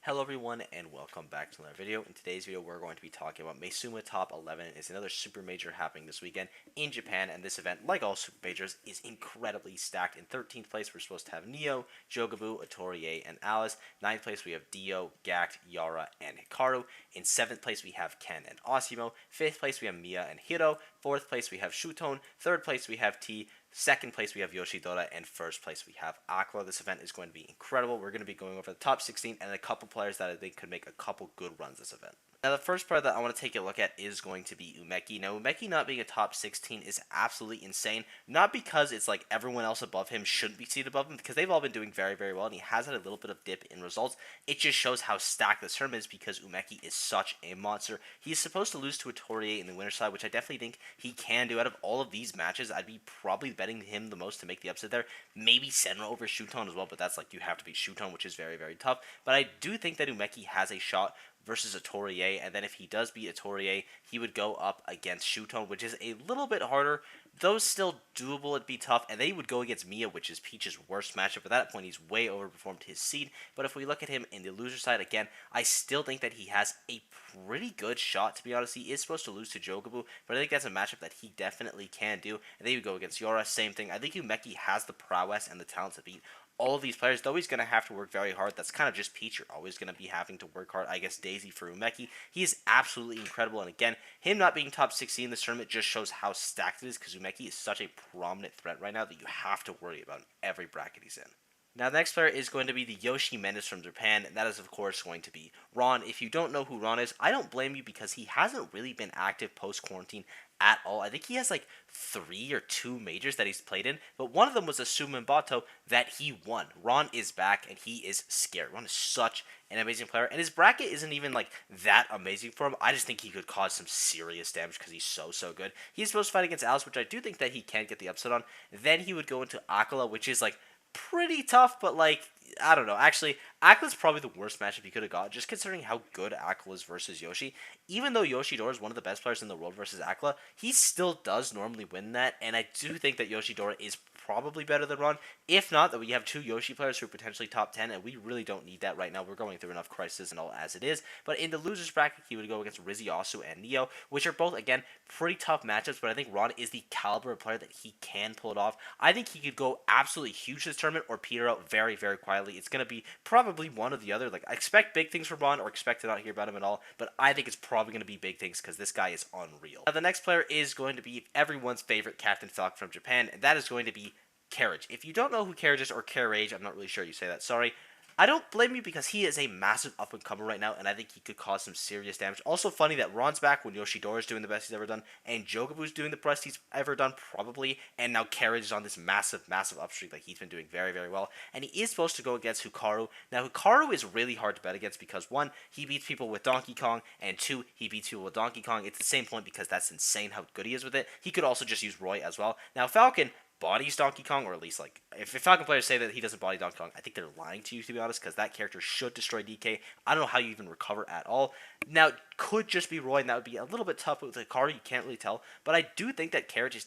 Hello everyone and welcome back to another video. In today's video we're going to be talking about Maesuma Top 11. It's another super major happening this weekend in Japan, and this event, like all super majors, is incredibly stacked. In 13th place we're supposed to have Neo, Jogabu, Otorie, and Alice. 9th place we have Dio, Gact, Yara, and Hikaru. In 7th place we have Ken and Osimo. 5th place we have Mia and Hiro. 4th place we have Shuton. 3rd place we have T. 2nd place we have Yoshidora, and 1st place we have Aqua. This event is going to be incredible. We're going to be going over the top 16 and a couple players that I think could make a couple good runs this event. Now, the first player that I want to take a look at is going to be Umeki. Now, Umeki not being a top 16 is absolutely insane. Not because it's like everyone else above him shouldn't be seated above him, because they've all been doing very, very well, and he has had a little bit of dip in results. It just shows how stacked this tournament is because Umeki is such a monster. He's supposed to lose to Otorie in the winner's side, which I definitely think he can do. Out of all of these matches, I'd be probably betting him the most to make the upset there. Maybe Senra over Shuton as well, but that's like you have to beat Shuton, which is very, very tough. But I do think that Umeki has a shot versus Otorie, and then if he does beat Otorie, he would go up against Shuton, which is a little bit harder, though still doable. It'd be tough, and then he would go against Mia, which is Peach's worst matchup. At that point, he's way overperformed his seed, but if we look at him in the loser side again, I still think that he has a pretty good shot, to be honest. He is supposed to lose to Jogabu, but I think that's a matchup that he definitely can do, and then he would go against Yora, same thing. I think Umeki has the prowess and the talent to beat all of these players, though he's going to have to work very hard. That's kind of just Peach. You're always going to be having to work hard. I guess Daisy for Umeki. He is absolutely incredible. And again, him not being top 16 in this tournament just shows how stacked it is, because Umeki is such a prominent threat right now that you have to worry about in every bracket he's in. Now, the next player is going to be the Yoshi Mendes from Japan, and that is, of course, going to be Ron. If you don't know who Ron is, I don't blame you, because he hasn't really been active post-quarantine at all. I think he has like 3 or 2 majors that he's played in, but one of them was a Sumenbato that he won. Ron is back, and he is scared. Ron is such an amazing player, and his bracket isn't even like that amazing for him. I just think he could cause some serious damage because he's so good. He's supposed to fight against Alice, which I do think that he can get the upset on. Then he would go into Akala, which is like pretty tough, but like, I don't know. Actually, Akala's probably the worst matchup he could have got, just considering how good Akala is versus Yoshi. Even though Yoshidora is one of the best players in the world versus Akala, he still does normally win that, and I do think that Yoshidora is probably better than Ron. If not, that we have 2 Yoshi players who are potentially top 10, and we really don't need that right now. We're going through enough crisis and all as it is. But in the losers bracket, he would go against Rizyasu and Neo, which are both, again, pretty tough matchups, but I think Ron is the caliber of player that he can pull it off. I think he could go absolutely huge this tournament or peter out very, very quietly. It's going to be probably one or the other. Like, I expect big things from Ron, or expect to not hear about him at all, but I think it's probably going to be big things because this guy is unreal. Now, the next player is going to be everyone's favorite Captain Falcon from Japan, and that is going to be Carriage. If you don't know who Carriage is, or Carriage, I'm not really sure you say that, sorry. I don't blame you, because he is a massive up-and-comer right now, and I think he could cause some serious damage. Also funny that Ron's back when Yoshidora is doing the best he's ever done, and Jogabu's doing the best he's ever done, probably, and now Carriage is on this massive upstreak. Like, he's been doing very, very well, and he is supposed to go against Hikaru. Now, Hikaru is really hard to bet against because, 1, he beats people with Donkey Kong, and 2, he beats people with Donkey Kong. It's the same point because that's insane how good he is with it. He could also just use Roy as well. Now, Falcon bodies Donkey Kong, or at least, like, if Falcon players say that he doesn't body Donkey Kong, I think they're lying to you, to be honest, because that character should destroy DK. I don't know how you even recover at all. Now, could just be Roy, and that would be a little bit tough with Hikaru. You can't really tell, but I do think that Carriage is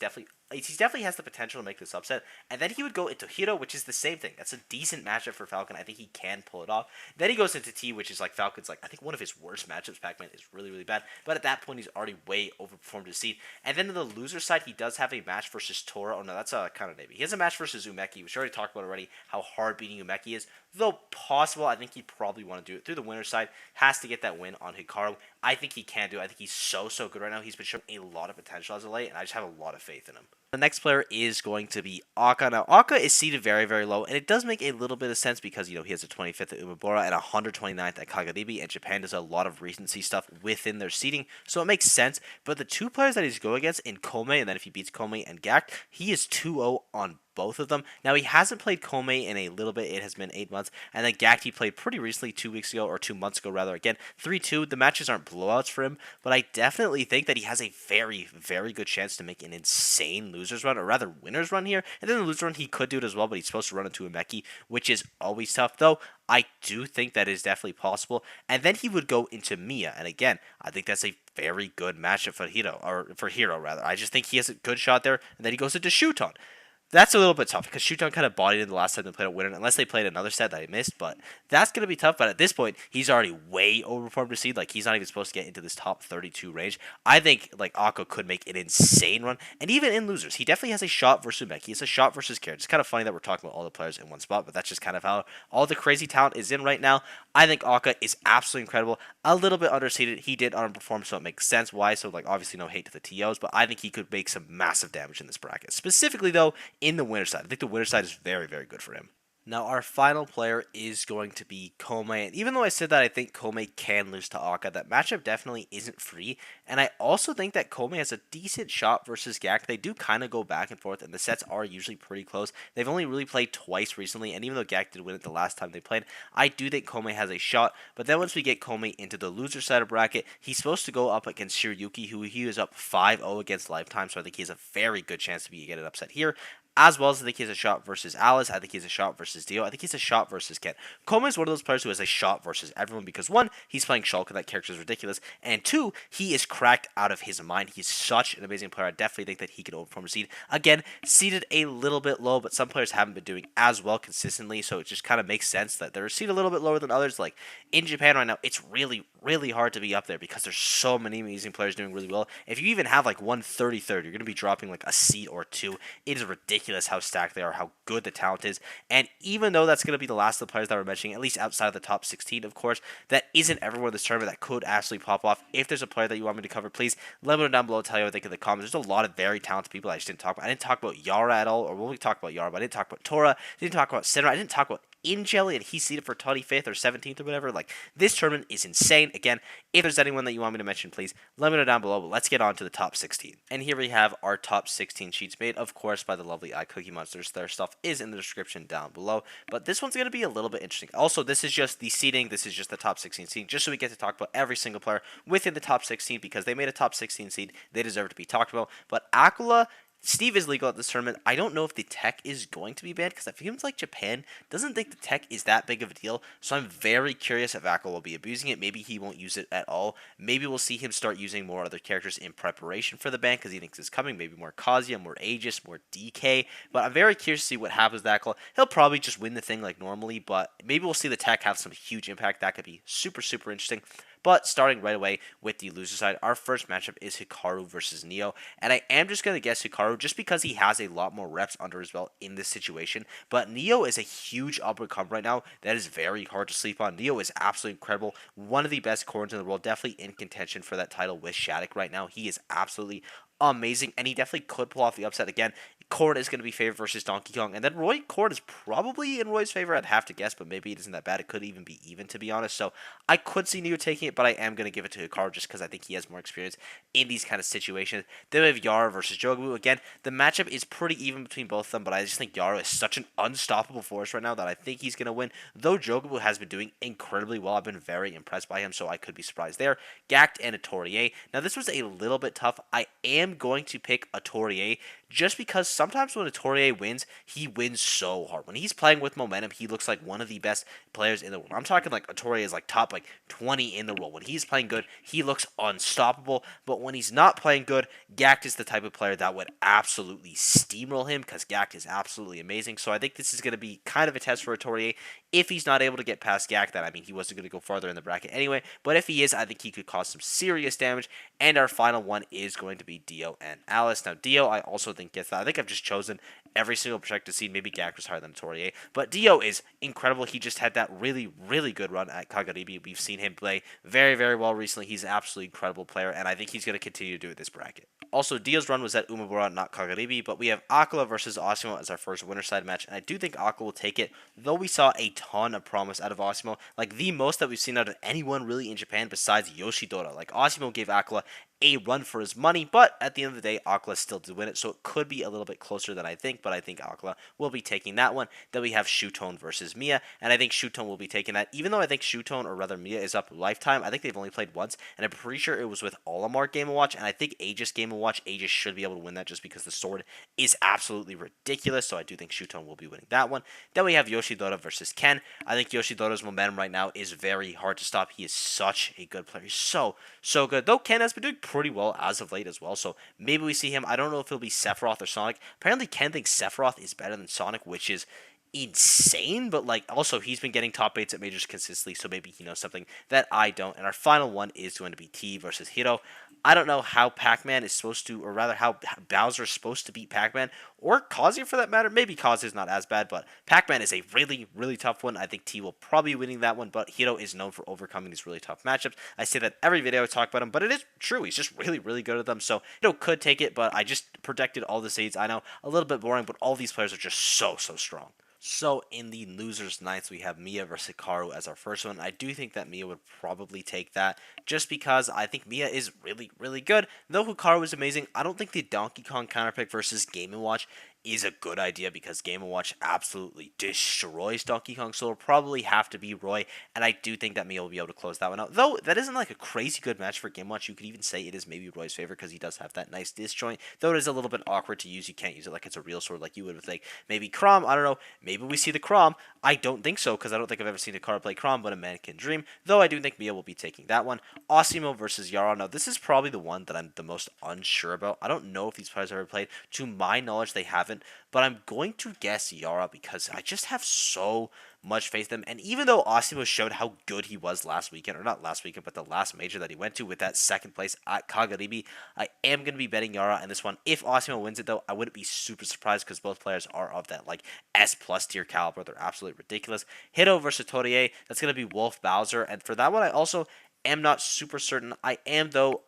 he definitely has the potential to make this upset. And then he would go into Hiro, which is the same thing. That's a decent matchup for Falcon. I think he can pull it off. Then he goes into T, which is like Falcon's, like, I think one of his worst matchups. Pac-Man is really, really bad. But at that point, he's already way overperformed his seed. And then on the loser side, he does have a match versus Tora. Oh no, that's kind of Navy. He has a match versus Umeki, which I already talked about already, how hard beating Umeki is. Though possible, I think he probably want to do it through the winner's side. Has to get that win on Hikaru. I think he can do it. I think he's so good right now. He's been showing a lot of potential as of late, and I just have a lot of faith in him. The next player is going to be Aka. Now, Aka is seated very, very low, and it does make a little bit of sense because, you know, he has a 25th at Umebura and 129th at Kagaribi, and Japan does a lot of recency stuff within their seating, so it makes sense. But the 2 players that he's going against in Kome, and then if he beats Kome and Gact, he is 2-0 on both of them. Now, he hasn't played Kome in a little bit. It has been 8 months. And then Gact he played pretty recently, 2 weeks ago, or 2 months ago, rather. Again, 3-2. The matches aren't blowouts for him, but I definitely think that he has a very, very good chance to make an insane losers run, or rather winners run here. And then the loser run, he could do it as well, but he's supposed to run into Umeki, which is always tough, though. I do think that is definitely possible. And then he would go into Mia. And again, I think that's a very good matchup for Hiro, rather. I just think he has a good shot there. And then he goes into Shuton. That's a little bit tough because Shuton kind of bodied it the last time they played a winner, unless they played another set that I missed. But that's going to be tough. But at this point, he's already way overperformed to seed. Like, he's not even supposed to get into this top 32 range. I think, like, Akko could make an insane run. And even in losers, he definitely has a shot versus Umek. He has a shot versus Carrot. It's kind of funny that we're talking about all the players in one spot, but that's just kind of how all the crazy talent is in right now. I think Akka is absolutely incredible. A little bit underseeded. He did underperform, so it makes sense why. So, like, obviously no hate to the TOs, but I think he could make some massive damage in this bracket. Specifically, though, in the winner side. I think the winner side is very, very good for him. Now, our final player is going to be Komei. And even though I said that I think Komei can lose to Akka, that matchup definitely isn't free. And I also think that Komei has a decent shot versus Gak. They do kind of go back and forth, and the sets are usually pretty close. They've only really played twice recently, and even though Gak did win it the last time they played, I do think Komei has a shot. But then once we get Komei into the loser side of bracket, he's supposed to go up against Shiryuki, who he was up 5-0 against Lifetime, so I think he has a very good chance to get an upset here. As well as I think he has a shot versus Alice. I think he has a shot versus Dio. I think he's a shot versus Ken. Komei is one of those players who has a shot versus everyone because, one, he's playing Shulk and that character is ridiculous. And two, he is cracked out of his mind. He's such an amazing player. I definitely think that he can overperform a seed. Again, seeded a little bit low, but some players haven't been doing as well consistently, so it just kind of makes sense that they're seeded a little bit lower than others. Like, in Japan right now, it's really, really hard to be up there because there's so many amazing players doing really well. If you even have like 133rd, you're going to be dropping like a seed or two. It is ridiculous how stacked they are, how good the talent is. And even though that's going to be the last of the players that we're mentioning, at least outside of the top 16, of course, that isn't everywhere in this tournament that could actually pop off. If there's a player that you want me to cover, please let me know down below. Tell you what I think in the comments. There's a lot of very talented people I just didn't talk about. I didn't talk about Yara at all, or when we talk about Yara, but I didn't talk about Tora, didn't talk about Senra, I didn't talk about Jelly, and he's seeded for 25th or 17th or whatever. Like, this tournament is insane. Again, if there's anyone that you want me to mention, please let me know down below. But let's get on to the top 16. And here we have our top 16 sheets made, of course, by the lovely iCookie Monsters. Their stuff is in the description down below. But this one's going to be a little bit interesting. Also, this is just the seeding. This is just the top 16 seed, just so we get to talk about every single player within the top 16 because they made a top 16 seed. They deserve to be talked about. But Aquila, Steve is legal at this tournament. I don't know if the tech is going to be banned because it feels like Japan doesn't think the tech is that big of a deal. So I'm very curious if Aqua will be abusing it. Maybe he won't use it at all. Maybe we'll see him start using more other characters in preparation for the ban because he thinks it's coming. Maybe more Kazuya, more Aegis, more DK. But I'm very curious to see what happens with Aqua. He'll probably just win the thing like normally, but maybe we'll see the tech have some huge impact. That could be super, super interesting. But starting right away with the loser side, our first matchup is Hikaru versus Neo. And I am just going to guess Hikaru just because he has a lot more reps under his belt in this situation. But Neo is a huge up-and-come right now. That is very hard to sleep on. Neo is absolutely incredible. One of the best corners in the world. Definitely in contention for that title with Shattuck right now. He is absolutely amazing, and he definitely could pull off the upset again. Corn is going to be favored versus Donkey Kong, and then Corn is probably in Roy's favor. I'd have to guess, but maybe it isn't that bad. It could even be even, to be honest. So I could see Neo taking it, but I am going to give it to Hikaru just because I think he has more experience in these kind of situations. Then we have Yara versus Jogabu. Again, the matchup is pretty even between both of them, but I just think Yara is such an unstoppable force right now that I think he's going to win. Though Jogabu has been doing incredibly well, I've been very impressed by him, so I could be surprised there. Gact and a Torier. Now, this was a little bit tough. I am going to pick a Torier just because sometimes when a Torier wins, he wins so hard. When he's playing with momentum, he looks like one of the best players in the world. I'm talking like a Torier is like top like 20 in the world. When he's playing good, he looks unstoppable. But when he's not playing good, Gact is the type of player that would absolutely steamroll him because Gact is absolutely amazing. So I think this is going to be kind of a test for a Torier. If he's not able to get past Gact, that I mean, he wasn't going to go farther in the bracket anyway. But if he is, I think he could cause some serious damage. And our final one is going to be Dio and Alice. Now, Dio, I also think gets that. I think I've just chosen every single projected seed. Maybe Gact was higher than Torier. But Dio is incredible. He just had that really, really good run at Kagaribi. We've seen him play very, very well recently. He's an absolutely incredible player, and I think he's going to continue to do it this bracket. Also, Dio's run was at Umebura, not Kagaribi, but we have Aquila versus Osimo as our first winner side match, and I do think Aquila will take it, though we saw a ton of promise out of Osimo, like the most that we've seen out of anyone really in Japan besides Yoshidora. Like, Osimo gave Aquila a run for his money, but at the end of the day, Aquila still did win it, so it could be a little bit closer than I think, but I think Aquila will be taking that one. Then we have Shutone versus Mia, and I think Shutone will be taking that, even though I think Shutone, or rather Mia, is up Lifetime. I think they've only played once, and I'm pretty sure it was with Olimar Game & Watch, and I think Aegis Game & Watch, Aegis should be able to win that just because the sword is absolutely ridiculous, so I do think Shutone will be winning that one. Then we have Yoshidora versus Ken. I think Yoshidora's momentum right now is very hard to stop. He is such a good player. He's so good. Though Ken has been doing pretty well as of late as well. So maybe we see him. I don't know if it'll be Sephiroth or Sonic. Apparently, Ken thinks Sephiroth is better than Sonic, which is insane, but like also he's been getting top 8s at majors consistently, so maybe he knows something that I don't. And our final one is going to be T versus Hiro. I don't know how Pac-Man is supposed to, or rather how Bowser is supposed to beat Pac-Man, or Kazuya for that matter. Maybe Kazuya is not as bad, but Pac-Man is a really, really tough one. I think T will probably be winning that one, but Hiro is known for overcoming these really tough matchups. I say that every video I talk about him, but it is true. He's just really, really good at them, so Hiro could take it, but I just predicted all the seeds. I know, a little bit boring, but all these players are just so, so strong. So in the losers' nights, we have Mia versus Hikaru as our first one. I do think that Mia would probably take that just because I think Mia is really, really good. Though Hikaru is amazing, I don't think the Donkey Kong counterpick versus Game & Watch is a good idea because Game & Watch absolutely destroys Donkey Kong, so it'll probably have to be Roy, and I do think that Mia will be able to close that one out. Though that isn't like a crazy good match for Game & Watch, you could even say it is maybe Roy's favorite because he does have that nice disjoint, though it is a little bit awkward to use. You can't use it like it's a real sword like you would with like maybe Crom. I don't know, maybe we see the Crom. I don't think so because I don't think I've ever seen a card play Crom, but a man can dream, though I do think Mia will be taking that one. Osimo versus Yara. Now this is probably the one that I'm the most unsure about. I don't know if these players have ever played. To my knowledge, they haven't, but I'm going to guess Yara because I just have so much faith in him. And even though Osimo showed how good he was last weekend, or not last weekend, but the last major that he went to with that second place at Kagaribi, I am going to be betting Yara in this one. If Osimo wins it, though, I wouldn't be super surprised because both players are of that like S+ tier caliber. They're absolutely ridiculous. Hito versus Torie, that's going to be Wolf Bowser. And for that one, I also am not super certain. I am, though,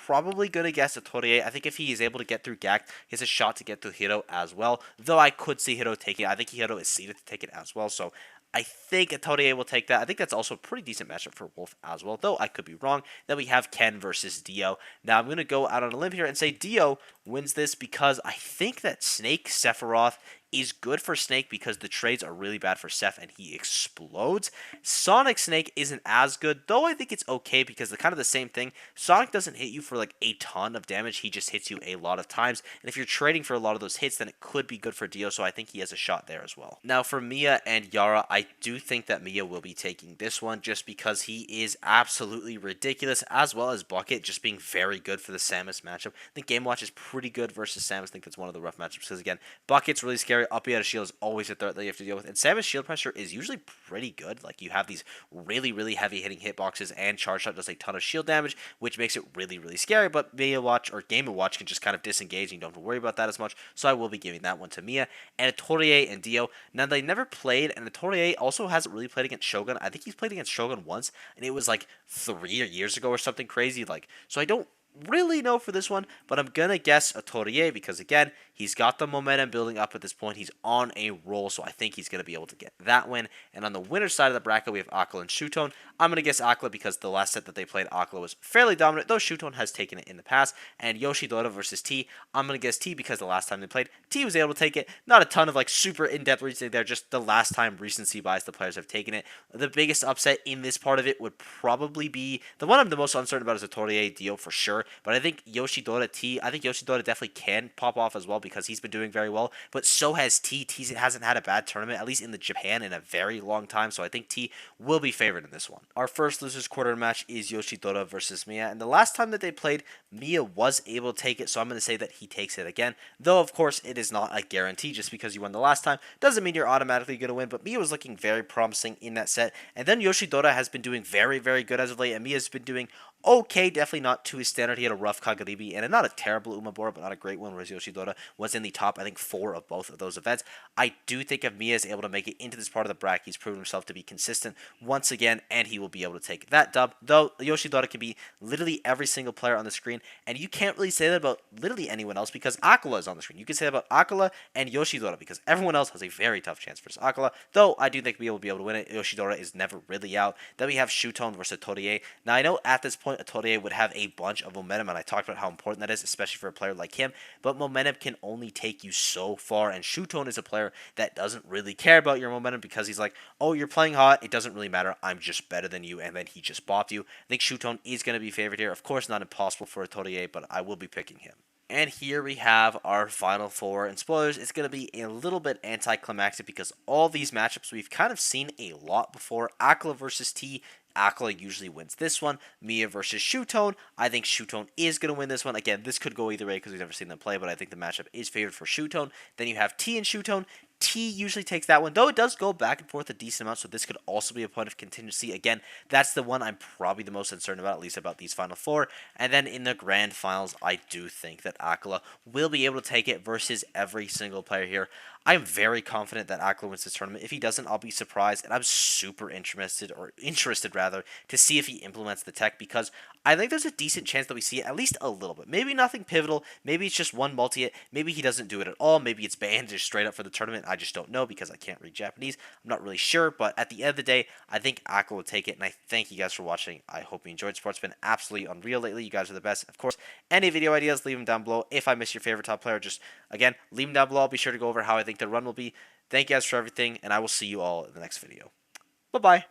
probably going to guess a Torie. I think if he is able to get through Gak, he has a shot to get through Hiro as well. Though I could see Hiro take it. I think Hiro is seeded to take it as well. So I think a Torie will take that. I think that's also a pretty decent matchup for Wolf as well, though I could be wrong. Then we have Ken versus Dio. Now I'm going to go out on a limb here and say Dio wins this because I think that Snake Sephiroth is good for Snake because the trades are really bad for Seph and he explodes. Sonic Snake isn't as good, though I think it's okay because they're kind of the same thing. Sonic doesn't hit you for like a ton of damage, he just hits you a lot of times, and if you're trading for a lot of those hits, then it could be good for Dio, so I think he has a shot there as well. Now for Mia and Yara, I do think that Mia will be taking this one just because he is absolutely ridiculous, as well as Bucket just being very good for the Samus matchup. I think Game Watch is pretty good versus Samus. I think that's one of the rough matchups because again, Bucket's really scary. Up out of shield is always a threat that you have to deal with, and Samus shield pressure is usually pretty good. Like you have these really, really heavy hitting hitboxes, and Charge Shot does a ton of shield damage, which makes it really, really scary. But Mia Watch or Game & Watch can just kind of disengage, and you don't have to worry about that as much. So I will be giving that one to Mia. And a Torie and Dio. Now they never played, and the Torie also hasn't really played against Shogun. I think he's played against Shogun once, and it was like 3 years ago or something crazy. Like so, I don't really know for this one, but I'm gonna guess a Torie because again, he's got the momentum building up at this point. He's on a roll, so I think he's gonna be able to get that win. And on the winner side of the bracket, we have Akla and Shutone. I'm gonna guess Akla because the last set that they played, Akla was fairly dominant, though Shutone has taken it in the past. And Yoshidora versus T, I'm gonna guess T because the last time they played, T was able to take it. Not a ton of like super in-depth reasoning there, just the last time recency bias the players have taken it. The biggest upset in this part of it would probably be the one I'm the most uncertain about is a Torie Dio for sure. But I think Yoshidora T, I think Yoshidora definitely can pop off as well because he's been doing very well. But so has T. T hasn't had a bad tournament, at least in the Japan, in a very long time. So I think T will be favored in this one. Our first losers quarter match is Yoshidora versus Mia. And the last time that they played, Mia was able to take it. So I'm going to say that he takes it again. Though, of course, it is not a guarantee. Just because you won the last time doesn't mean you're automatically going to win. But Mia was looking very promising in that set. And then Yoshidora has been doing very, very good as of late. And Mia's been doing okay, definitely not to his standard. He had a rough Kagaribi and not a terrible Umabora, but not a great one, whereas Yoshidora was in the top, I think, 4 of both of those events. I do think if Mia is able to make it into this part of the bracket, he's proven himself to be consistent once again, and he will be able to take that dub, though Yoshidora can be literally every single player on the screen, and you can't really say that about literally anyone else because Akala is on the screen. You can say that about Akala and Yoshidora because everyone else has a very tough chance versus Akala, though I do think Mia will be able to win it. Yoshidora is never really out. Then we have Shutone versus Torie. Now, I know at this point, a Torie would have a bunch of momentum, and I talked about how important that is, especially for a player like him, but momentum can only take you so far, and Shutone is a player that doesn't really care about your momentum because he's like, oh, you're playing hot, it doesn't really matter, I'm just better than you, and then he just bopped you. I think Shutone is going to be favored here. Of course, not impossible for a Torie, but I will be picking him. And here we have our final 4. And spoilers, it's going to be a little bit anticlimactic because all these matchups we've kind of seen a lot before. Akla versus T, Akla usually wins this one. Mia versus Shutone. I think Shutone is going to win this one. Again, this could go either way because we've never seen them play, but I think the matchup is favored for Shutone. Then you have T and Shutone. T usually takes that one, though it does go back and forth a decent amount, so this could also be a point of contingency. Again, that's the one I'm probably the most concerned about, at least about these final four. And then in the grand finals, I do think that Akla will be able to take it versus every single player here. I'm very confident that Akla wins this tournament. If he doesn't, I'll be surprised, and I'm super interested to see if he implements the tech, because I think there's a decent chance that we see it at least a little bit. Maybe nothing pivotal. Maybe it's just one multi-hit. Maybe he doesn't do it at all. Maybe it's banned just straight up for the tournament. I just don't know because I can't read Japanese. I'm not really sure, but at the end of the day, I think Akla will take it, and I thank you guys for watching. I hope you enjoyed. Sports been absolutely unreal lately. You guys are the best. Of course, any video ideas, leave them down below. If I miss your favorite top player, just, again, leave them down below. I'll be sure to go over how I think the run will be. Thank you guys for everything, and I will see you all in the next video. Bye-bye.